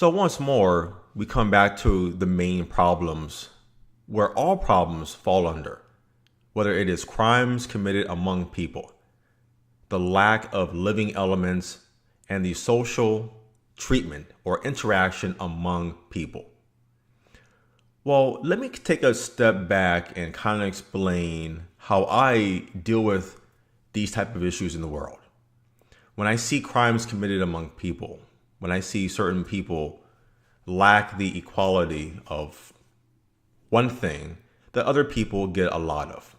So once more, we come back to the main problems where all problems fall under, whether it is crimes committed among people, the lack of living elements, and the social treatment or interaction among people. Well, let me take a step back and kind of explain how I deal with these type of issues in the world. When I see crimes committed among people, when I see certain people lack the equality of one thing that other people get a lot of,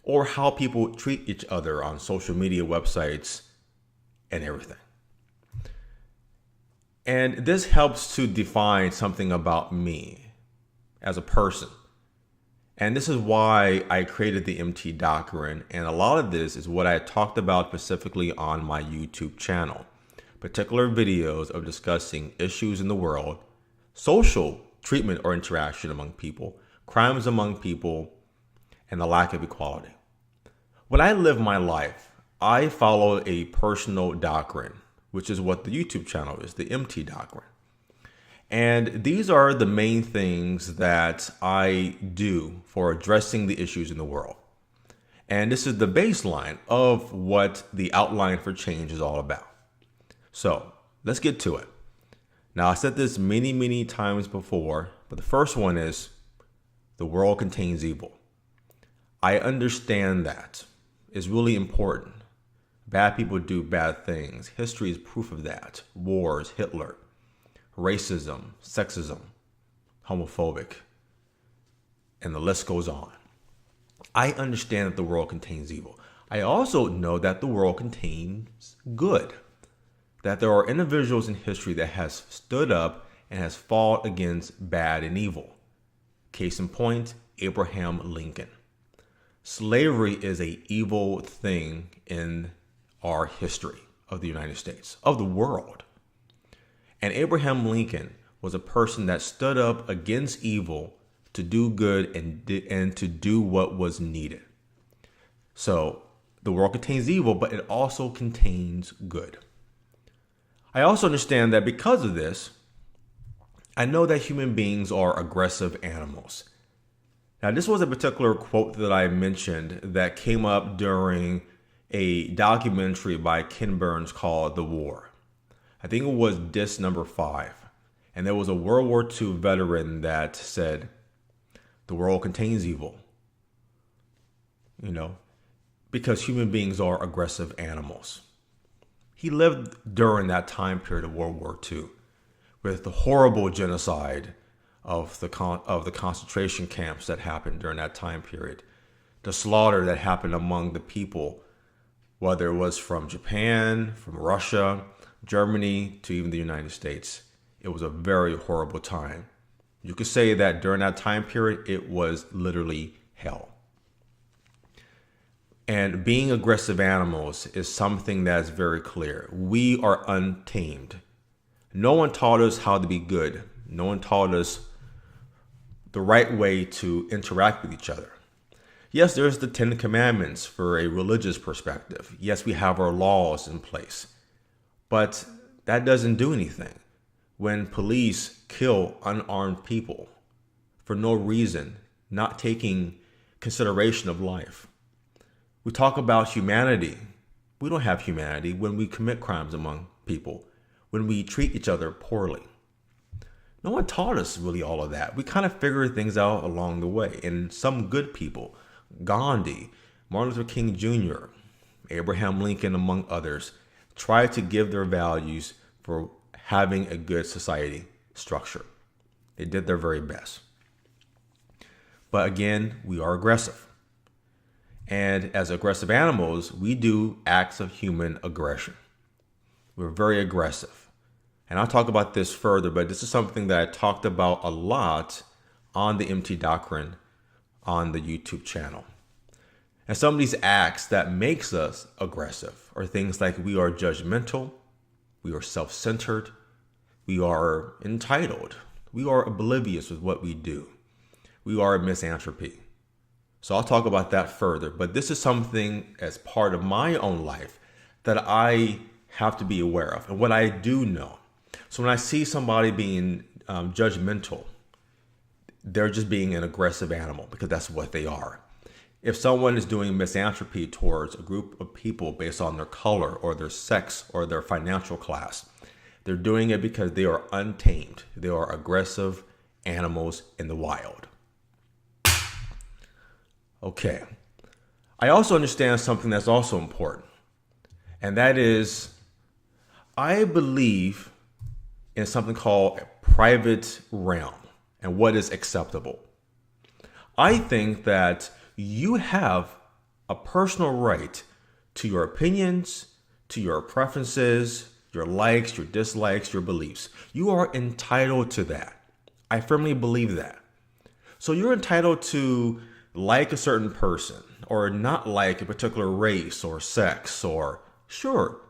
or how people treat each other on social media websites and everything. And this helps to define something about me as a person. And this is why I created the MT Doctrine. And a lot of this is what I talked about specifically on my YouTube channel. Particular videos of discussing issues in the world, social treatment or interaction among people, crimes among people, and the lack of equality. When I live my life, I follow a personal doctrine, which is what the YouTube channel is, the MT Doctrine. And these are the main things that I do for addressing the issues in the world. And this is the baseline of what the outline for change is all about. So let's get to it. Now, I said this many times before, but the first one is the world contains evil. I understand that. It's really important. Bad people do bad things. History is proof of that. Wars, Hitler, racism, sexism, homophobic, and the list goes on. I understand that the world contains evil. I also know that the world contains good, that there are individuals in history that has stood up and has fought against bad and evil. Case in point, Abraham Lincoln. Slavery is an evil thing in our history of the United States, of the world. And Abraham Lincoln was a person that stood up against evil to do good and to do what was needed. So the world contains evil, but it also contains good. I also understand that because of this, I know that human beings are aggressive animals. Now, this was a particular quote that I mentioned that came up during a documentary by Ken Burns called The War. I think it was disc number 5. And there was a World War II veteran that said, the world contains evil. Because human beings are aggressive animals. He lived during that time period of World War II with the horrible genocide of the concentration camps that happened during that time period. The slaughter that happened among the people, whether it was from Japan, from Russia, Germany, to even the United States. It was a very horrible time. You could say that during that time period, it was literally hell. And being aggressive animals is something that's very clear. We are untamed. No one taught us how to be good. No one taught us the right way to interact with each other. Yes, there's the 10 Commandments for a religious perspective. Yes, we have our laws in place. But that doesn't do anything. When police kill unarmed people for no reason, not taking consideration of life. We talk about humanity. We don't have humanity when we commit crimes among people, when we treat each other poorly. No one taught us really all of that. We kind of figured things out along the way. And some good people, Gandhi, Martin Luther King Jr., Abraham Lincoln, among others, tried to give their values for having a good society structure. They did their very best. But again, we are aggressive. And as aggressive animals, we do acts of human aggression. We're very aggressive. And I'll talk about this further, but this is something that I talked about a lot on the MT Doctrine on the YouTube channel. And some of these acts that makes us aggressive are things like we are judgmental, we are self-centered, we are entitled, we are oblivious with what we do, we are misanthropy. So I'll talk about that further, but this is something as part of my own life that I have to be aware of. And what I do know So when I see somebody being judgmental, they're just being an aggressive animal because that's what they are. If someone is doing misanthropy towards a group of people based on their color or their sex or their financial class, they're doing it because they are untamed. They are aggressive animals in the wild. Okay. I also understand something that's also important, and that is I believe in something called a private realm and what is acceptable. I think that you have a personal right to your opinions, to your preferences, your likes, your dislikes, your beliefs. You are entitled to that. I firmly believe that. So you're entitled to like a certain person or not like a particular race or sex or sure.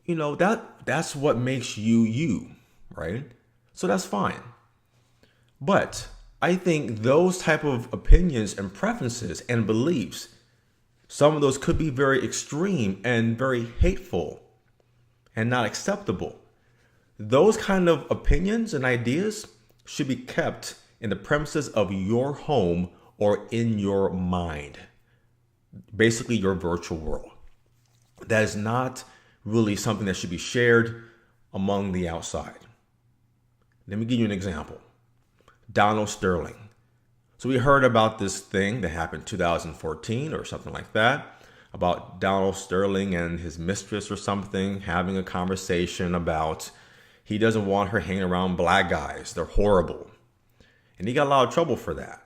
That's what makes you you, right? So that's fine. But I think those type of opinions and preferences and beliefs, some of those could be very extreme and very hateful and not acceptable. Those kind of opinions and ideas should be kept in the premises of your home or in your mind, basically your virtual world. That is not really something that should be shared among the outside. Let me give you an example. Donald Sterling. So we heard about this thing that happened in 2014 or something like that, about Donald Sterling and his mistress or something having a conversation about he doesn't want her hanging around black guys. They're horrible. And he got a lot of trouble for that.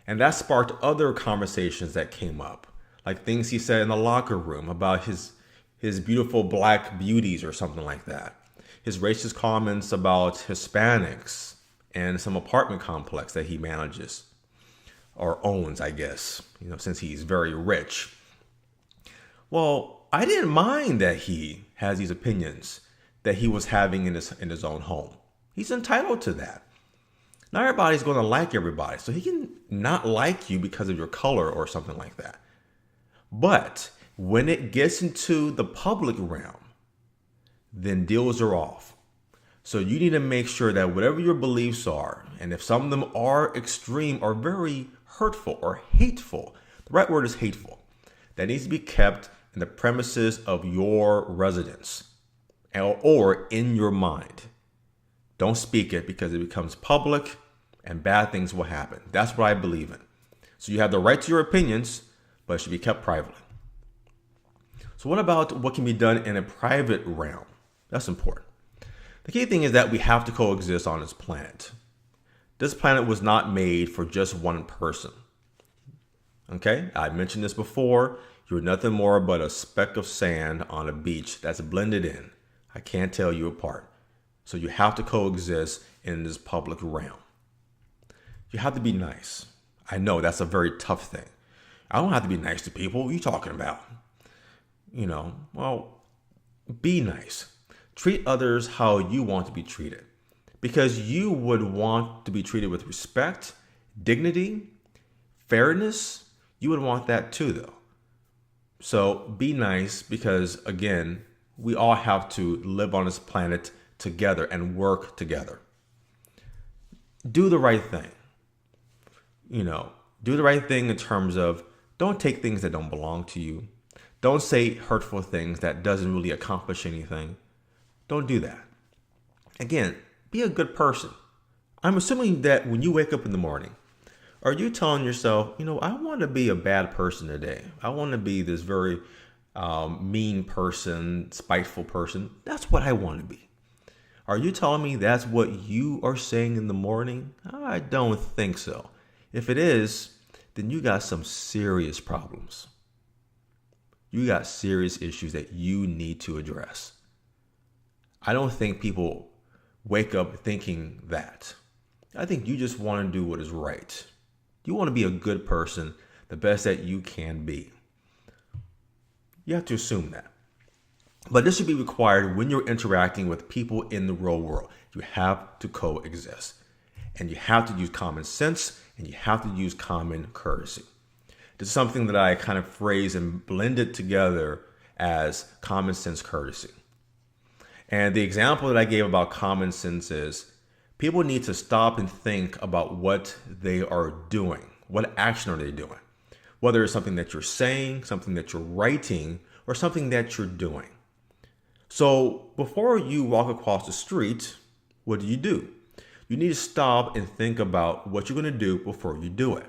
And that sparked other conversations that came up, like things he said in the locker room about his beautiful black beauties or something like that. His racist comments about Hispanics and some apartment complex that he manages or owns, I guess, since he's very rich. Well, I didn't mind that he has these opinions that he was having in his own home. He's entitled to that. Not everybody's going to like everybody, so he can not like you because of your color or something like that. But when it gets into the public realm, then deals are off. So you need to make sure that whatever your beliefs are, and if some of them are extreme or very hurtful or hateful, the right word is hateful, that needs to be kept in the premises of your residence or in your mind. Don't speak it because it becomes public and bad things will happen. That's what I believe in. So you have the right to your opinions, but it should be kept privately. So what about what can be done in a private realm? That's important. The key thing is that we have to coexist on this planet. This planet was not made for just one person. Okay, I mentioned this before. You're nothing more but a speck of sand on a beach that's blended in. I can't tell you apart. So you have to coexist in this public realm. You have to be nice. I know that's a very tough thing. I don't have to be nice to people. What are you talking about? Well, be nice. Treat others how you want to be treated, because you would want to be treated with respect, dignity, fairness. You would want that too, though. So be nice because, again, we all have to live on this planet together and work together. Do the right thing. Do the right thing in terms of don't take things that don't belong to you. Don't say hurtful things that doesn't really accomplish anything. Don't do that. Again, be a good person. I'm assuming that when you wake up in the morning, are you telling yourself, I want to be a bad person today. I want to be this very mean person, spiteful person. That's what I want to be. Are you telling me that's what you are saying in the morning? I don't think so. If it is, then you got some serious problems. You got serious issues that you need to address. I don't think people wake up thinking that. I think you just want to do what is right. You want to be a good person, the best that you can be. You have to assume that. But this should be required when you're interacting with people in the real world. You have to coexist. And you have to use common sense, and you have to use common courtesy. This is something that I kind of phrase and blended together as common sense courtesy. And the example that I gave about common sense is people need to stop and think about what they are doing. What action are they doing? Whether it's something that you're saying, something that you're writing, or something that you're doing. So before you walk across the street, what do? You need to stop and think about what you're going to do before you do it.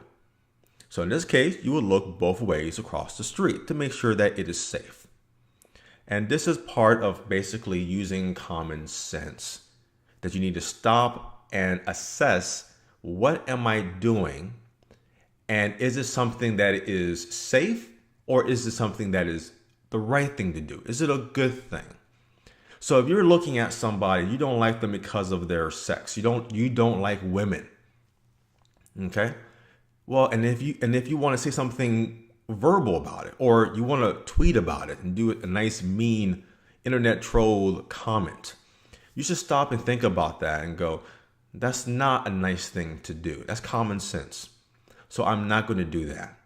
So in this case, you will look both ways across the street to make sure that it is safe. And this is part of basically using common sense, that you need to stop and assess, what am I doing? And is it something that is safe, or is it something that is the right thing to do? Is it a good thing? So if you're looking at somebody, you don't like them because of their sex. You don't like women. Okay? Well, and if you want to say something verbal about it, or you want to tweet about it and do a nice mean internet troll comment, you should stop and think about that and go, that's not a nice thing to do. That's common sense. So I'm not going to do that.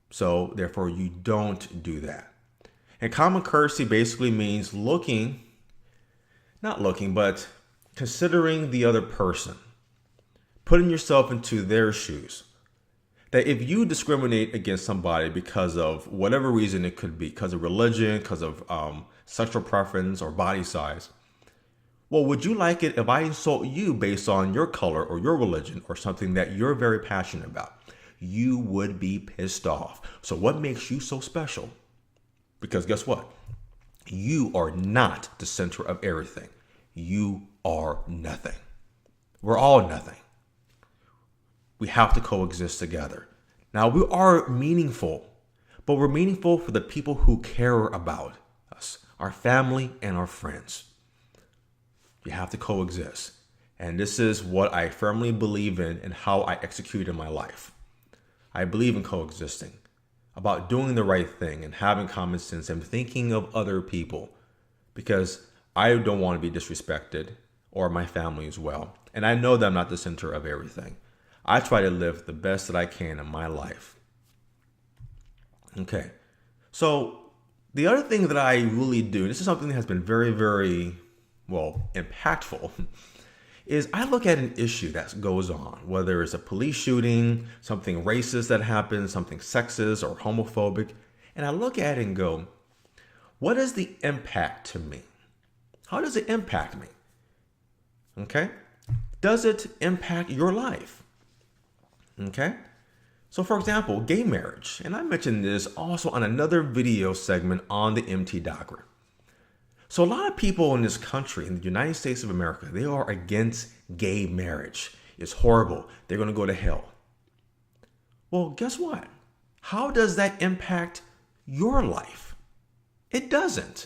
So therefore you don't do that. And common courtesy basically means but considering the other person, putting yourself into their shoes. That if you discriminate against somebody because of whatever reason it could be, because of religion, because of sexual preference or body size, well, would you like it if I insult you based on your color or your religion or something that you're very passionate about? You would be pissed off. So what makes you so special? Because guess what? You are not the center of everything. You are nothing. We're all nothing. We have to coexist together. Now, we are meaningful, but we're meaningful for the people who care about us, our family and our friends. You have to coexist. And this is what I firmly believe in and how I execute in my life. I believe in coexisting, about doing the right thing and having common sense and thinking of other people, because I don't want to be disrespected, or my family as well. And I know that I'm not the center of everything. I try to live the best that I can in my life. Okay. So the other thing that I really do, this is something that has been very, very, impactful, is I look at an issue that goes on, whether it's a police shooting, something racist that happens, something sexist or homophobic, and I look at it and go, what is the impact to me? How does it impact me? Okay? Does it impact your life? Okay? So for example, gay marriage, and I mentioned this also on another video segment on the MT Doctrine. So a lot of people in this country, in the United States of America, they are against gay marriage. It's horrible. They're going to go to hell. Well, guess what? How does that impact your life? It doesn't.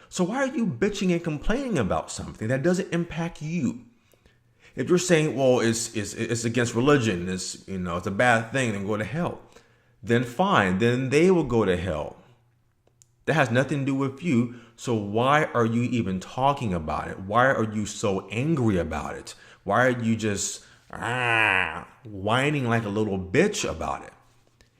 So why are you bitching and complaining about something that doesn't impact you? If you're saying, well, it's against religion, it's a bad thing, then go to hell, then fine, then they will go to hell. That has nothing to do with you. So why are you even talking about it? Why are you so angry about it? Why are you just whining like a little bitch about it?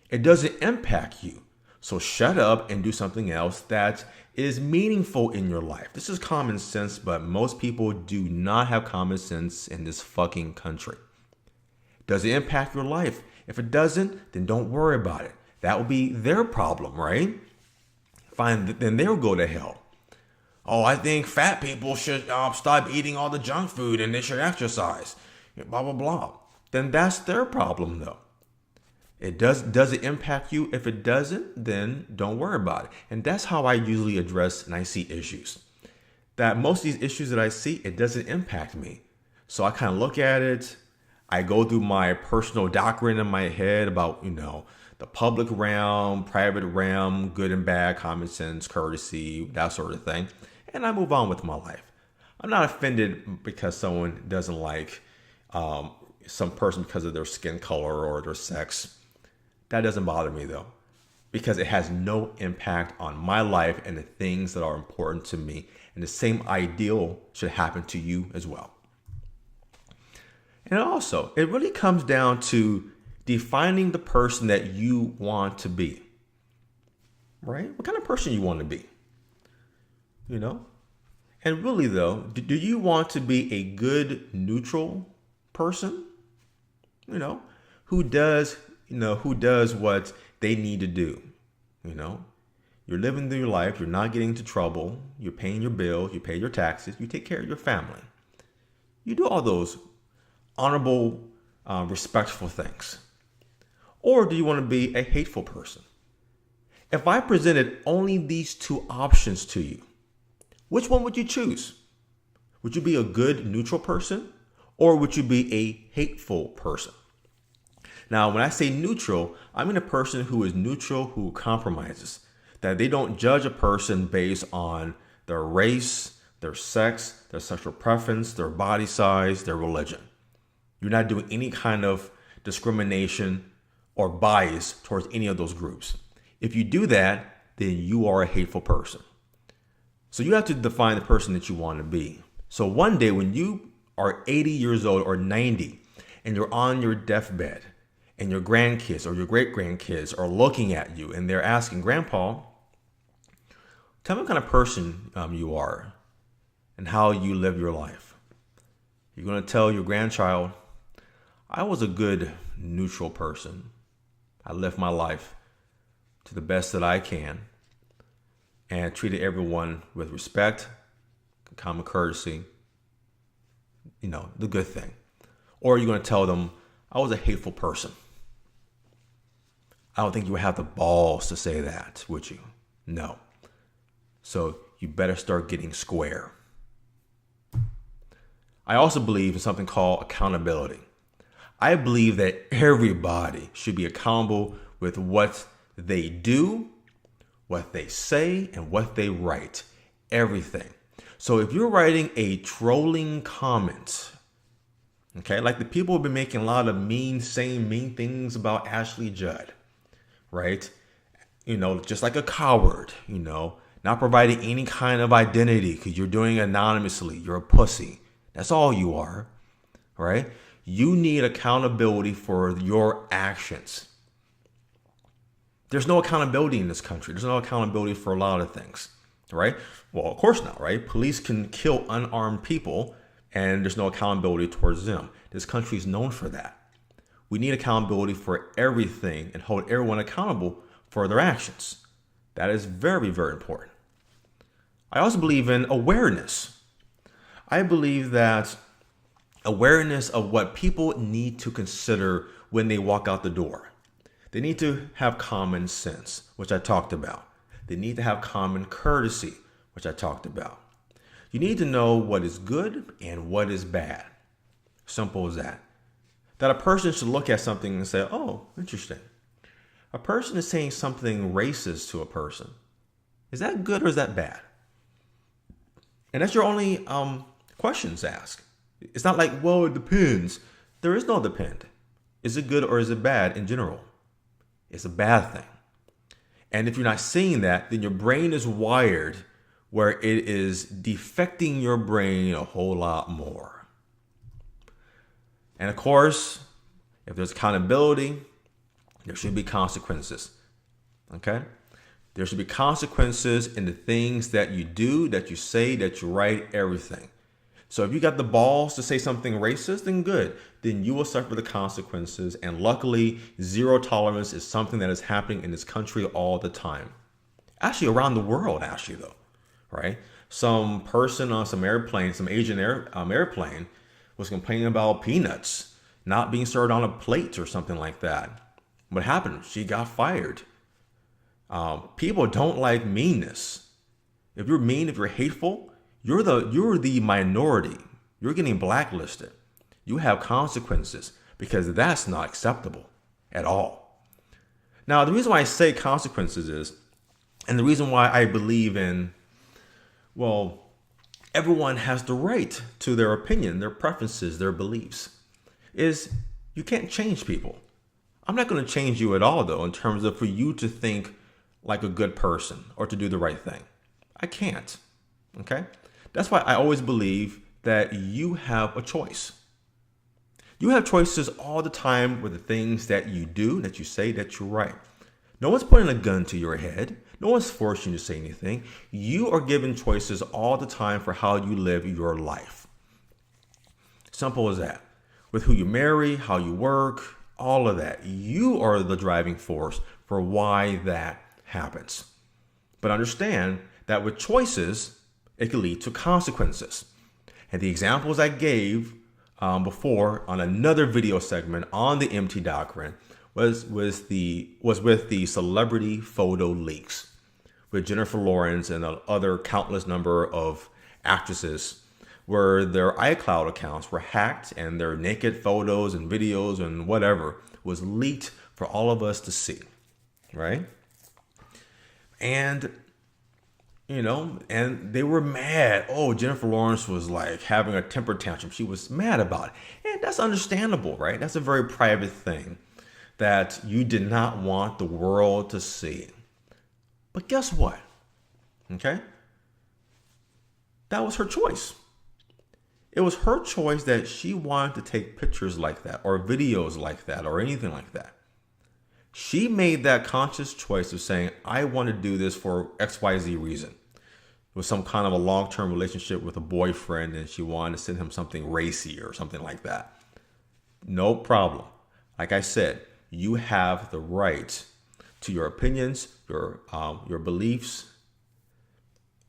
It doesn't impact you. So shut up and do something else that is meaningful in your life. This is common sense, but most people do not have common sense in this fucking country. Does it impact your life? If it doesn't, then don't worry about it. That will be their problem, right? Fine, then they'll go to hell. Oh, I think fat people should stop eating all the junk food and they should exercise. Blah, blah, blah. Then that's their problem, though. Does it impact you? If it doesn't, then don't worry about it. And that's how I usually address and I see issues. That most of these issues that I see, it doesn't impact me. So I kind of look at it. I go through my personal doctrine in my head about, the public realm, private realm, good and bad, common sense, courtesy, that sort of thing. And I move on with my life. I'm not offended because someone doesn't like some person because of their skin color or their sex. That doesn't bother me though, because it has no impact on my life and the things that are important to me. And the same ideal should happen to you as well. And also, it really comes down to defining the person that you want to be. Right? What kind of person you want to be? And really though, do you want to be a good neutral person? You know, who does, who does what they need to do? You know, you're living through your life. You're not getting into trouble. You're paying your bills. You pay your taxes. You take care of your family. You do all those honorable, respectful things. Or do you want to be a hateful person? If I presented only these two options to you, which one would you choose? Would you be a good neutral person, or would you be a hateful person? Now, when I say neutral, I mean a person who is neutral, who compromises, that they don't judge a person based on their race, their sex, their sexual preference, their body size, their religion. You're not doing any kind of discrimination or bias towards any of those groups. If you do that, then you are a hateful person. So you have to define the person that you want to be. So one day when you are 80 years old or 90 and you're on your deathbed and your grandkids or your great grandkids are looking at you and they're asking, Grandpa, tell me what kind of person you are and how you live your life. You're going to tell your grandchild, I was a good neutral person. I lived my life to the best that I can and treated everyone with respect, common courtesy, the good thing. Or you're going to tell them, I was a hateful person. I don't think you would have the balls to say that, would you? No. So you better start getting square. I also believe in something called accountability. I believe that everybody should be accountable with what they do, what they say, and what they write. Everything. So if you're writing a trolling comment, okay, like the people have been making a lot of saying mean things about Ashley Judd, right? Just like a coward, not providing any kind of identity because you're doing it anonymously. You're a pussy. That's all you are, right? You need accountability for your actions. There's no accountability in this country. There's no accountability for a lot of things, right? Well, of course not, right? Police can kill unarmed people and there's no accountability towards them. This country is known for that. We need accountability for everything and hold everyone accountable for their actions. That is very, very important. I also believe in awareness. I believe that awareness of what people need to consider when they walk out the door. They need to have common sense, which I talked about. They need to have common courtesy, which I talked about. You need to know what is good and what is bad. Simple as that. That a person should look at something and say, oh, interesting. A person is saying something racist to a person. Is that good or is that bad? And that's your only questions to ask. It's not like, well, it depends. There is no depend. Is it good or is it bad in general? It's a bad thing. And if you're not seeing that, then your brain is wired where it is defecting your brain a whole lot more. And of course, if there's accountability, there should be consequences. Okay? There should be consequences in the things that you do, that you say, that you write, everything. So if you got the balls to say something racist, then good. Then you will suffer the consequences. And luckily, zero tolerance is something that is happening in this country all the time. Actually, around the world, though, right? Some person on some airplane, some Asian airplane, was complaining about peanuts not being served on a plate or something like that. What happened? She got fired. People don't like meanness. If you're mean, if you're hateful, you're the minority. You're getting blacklisted. You have consequences because that's not acceptable at all. Now, the reason why I say consequences is, and the reason why I believe in, well, everyone has the right to their opinion, their preferences, their beliefs, is you can't change people. I'm not going to change you at all, though, in terms of for you to think like a good person or to do the right thing. I can't. Okay? That's why I always believe that you have a choice. You have choices all the time with the things that you do, that you say, that you write. No one's pointing a gun to your head. No one's forcing you to say anything. You are given choices all the time for how you live your life. Simple as that. With who you marry, how you work, all of that. You are the driving force for why that happens. But understand that with choices, it can lead to consequences. And the examples I gave before on another video segment on the MT doctrine was with the celebrity photo leaks with Jennifer Lawrence and other countless number of actresses, where their iCloud accounts were hacked and their naked photos and videos and whatever was leaked for all of us to see, right? And and they were mad. Oh, Jennifer Lawrence was like having a temper tantrum. She was mad about it. And that's understandable, right? That's a very private thing that you did not want the world to see. But guess what? Okay? That was her choice. It was her choice that she wanted to take pictures like that or videos like that or anything like that. She made that conscious choice of saying, I want to do this for XYZ reason. It was some kind of a long-term relationship with a boyfriend and she wanted to send him something racy or something like that. No problem. Like I said, you have the right to your opinions, your beliefs,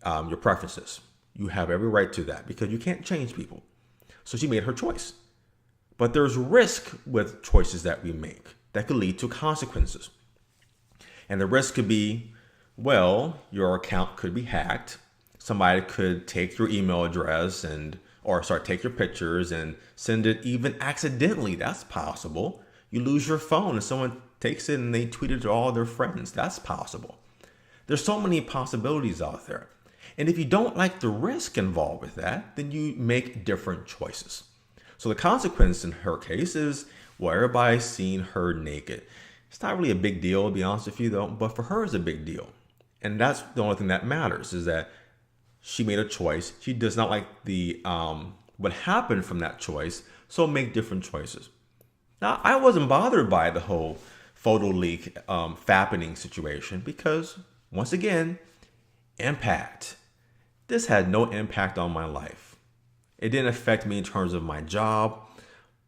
your preferences. You have every right to that because you can't change people. So she made her choice. But there's risk with choices that we make that could lead to consequences. And the risk could be, well, your account could be hacked. Somebody could take your email address take your pictures and send it even accidentally. That's possible. You lose your phone and someone takes it and they tweet it to all their friends. That's possible. There's so many possibilities out there. And if you don't like the risk involved with that, then you make different choices. So the consequence in her case is, well, everybody's seen her naked. It's not really a big deal, to be honest with you, though, but for her it's a big deal. And that's the only thing that matters, is that she made a choice. She does not like the what happened from that choice, so make different choices. Now, I wasn't bothered by the whole photo leak fappening situation because, once again, impact. This had no impact on my life. It didn't affect me in terms of my job,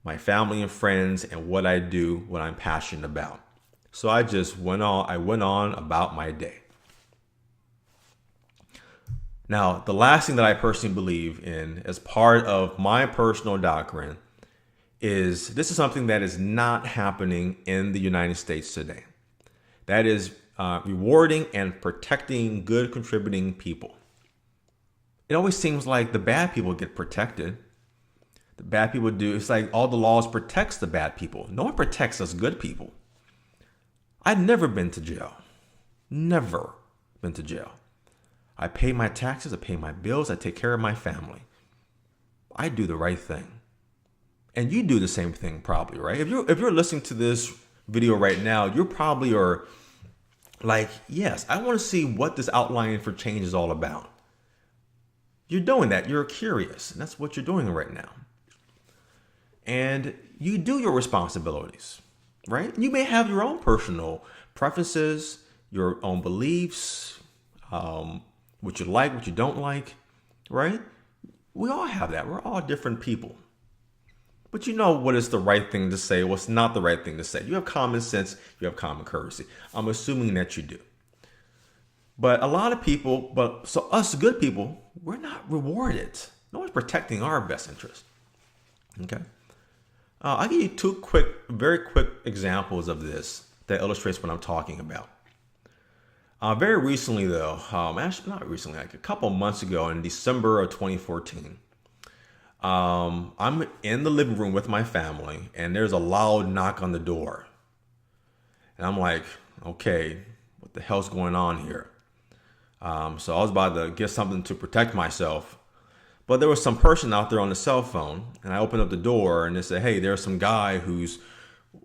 my family and friends, and what I do, what I'm passionate about. So I just went on about my day. Now, the last thing that I personally believe in as part of my personal doctrine is this is something that is not happening in the United States today. That is rewarding and protecting good contributing people. It always seems like the bad people get protected. The bad people do. It's like all the laws protects the bad people. No one protects us good people. I've never been to jail. Never been to jail. I pay my taxes. I pay my bills. I take care of my family. I do the right thing. And you do the same thing probably, right? If you're listening to this video right now, you probably are like, yes, I want to see what this outline for change is all about. You're doing that. You're curious. And that's what you're doing right now. And you do your responsibilities, right? You may have your own personal preferences, your own beliefs, what you like, what you don't like, right? We all have that. We're all different people. But you know what is the right thing to say, what's not the right thing to say. You have common sense, you have common courtesy. I'm assuming that you do. But a lot of people, so us good people, we're not rewarded. No one's protecting our best interest. Okay? I'll give you two very quick examples of this that illustrates what I'm talking about. Very recently, though, actually not recently, like a couple months ago in December of 2014, I'm in the living room with my family and there's a loud knock on the door. And I'm like, okay, what the hell's going on here? So I was about to get something to protect myself, but there was some person out there on the cell phone and I opened up the door and they said, hey, there's some guy who's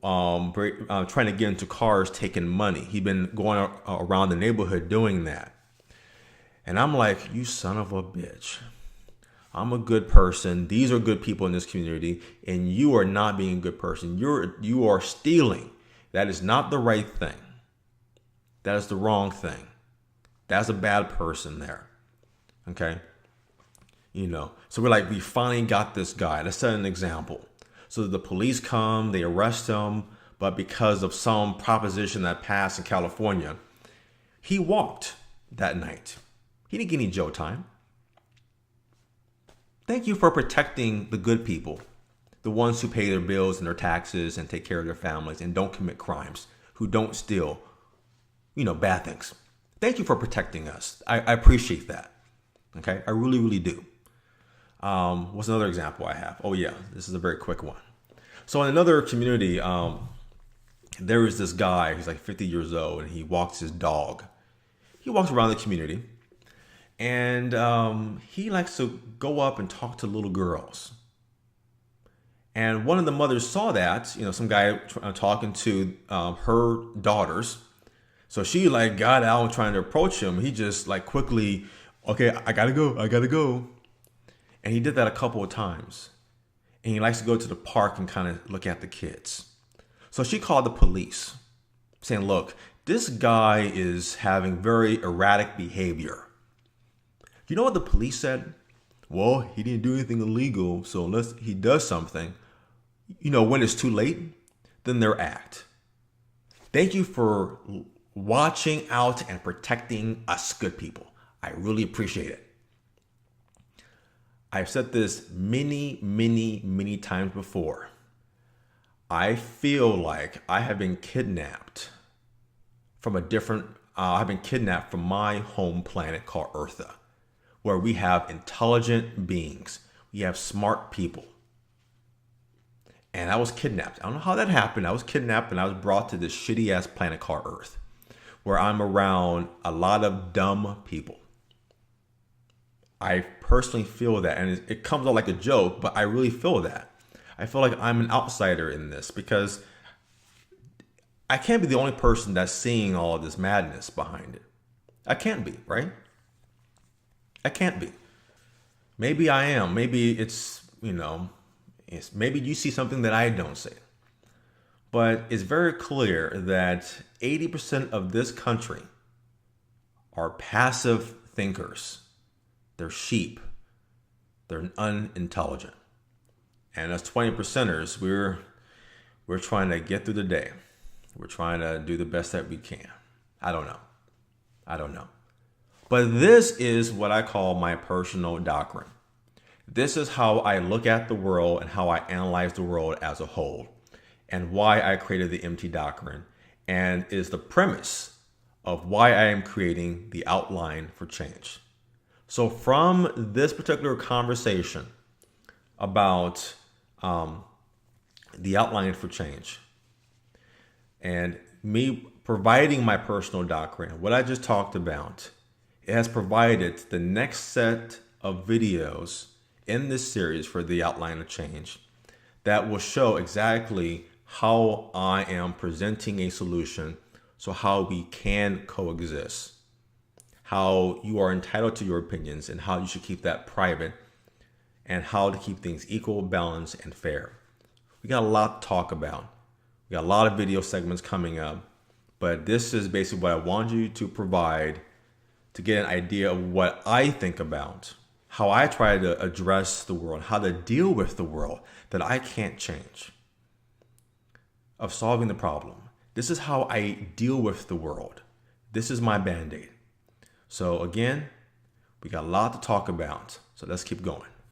trying to get into cars taking money. He'd been going around the neighborhood doing that. And I'm like, you son of a bitch. I'm a good person. These are good people in this community, and you are not being a good person. You are stealing. That is not the right thing. That is the wrong thing. That's a bad person there. Okay. So we're like, we finally got this guy. Let's set an example. So the police come, they arrest him, but because of some proposition that passed in California, he walked that night. He didn't get any jail time. Thank you for protecting the good people, the ones who pay their bills and their taxes and take care of their families and don't commit crimes, who don't steal, bad things. Thank you for protecting us. I appreciate that. Okay, I really, really do. What's another example I have? Oh yeah, this is a very quick one. So in another community, there is this guy who's like 50 years old, and he walks his dog. He walks around the community, and he likes to go up and talk to little girls. And one of the mothers saw that, some guy talking to her daughters. So she got out and trying to approach him. He just quickly, okay, I gotta go. And he did that a couple of times. And he likes to go to the park and kind of look at the kids. So she called the police saying, look, this guy is having very erratic behavior. You know what the police said? Well, he didn't do anything illegal. So unless he does something, when it's too late, then they're act. Thank you for watching out and protecting us good people. I really appreciate it. I've said this many, many, many times before. I feel like I have been kidnapped from I've been kidnapped from my home planet called Eartha, where we have intelligent beings. We have smart people. And I was kidnapped. I don't know how that happened. I was kidnapped and I was brought to this shitty ass planet called Earth, where I'm around a lot of dumb people. I personally feel that, and it comes out like a joke, but I really feel that. I feel like I'm an outsider in this because I can't be the only person that's seeing all of this madness behind it. I can't be, right? I can't be. Maybe I am. Maybe it's maybe you see something that I don't see. But it's very clear that 80% of this country are passive thinkers. They're sheep. They're unintelligent. And as 20%ers, we're trying to get through the day. We're trying to do the best that we can. I don't know. But this is what I call my personal doctrine. This is how I look at the world and how I analyze the world as a whole, and why I created the MT doctrine, and is the premise of why I am creating the outline for change. So from this particular conversation about the outline for change and me providing my personal doctrine, what I just talked about, it has provided the next set of videos in this series for the outline of change that will show exactly how I am presenting a solution, so how we can coexist, how you are entitled to your opinions and how you should keep that private, and how to keep things equal, balanced, and fair. We got a lot to talk about. We got a lot of video segments coming up, but this is basically what I want you to provide to get an idea of what I think about, how I try to address the world, how to deal with the world that I can't change, of solving the problem. This is how I deal with the world. This is my Band-Aid. So again, we got a lot to talk about, so let's keep going.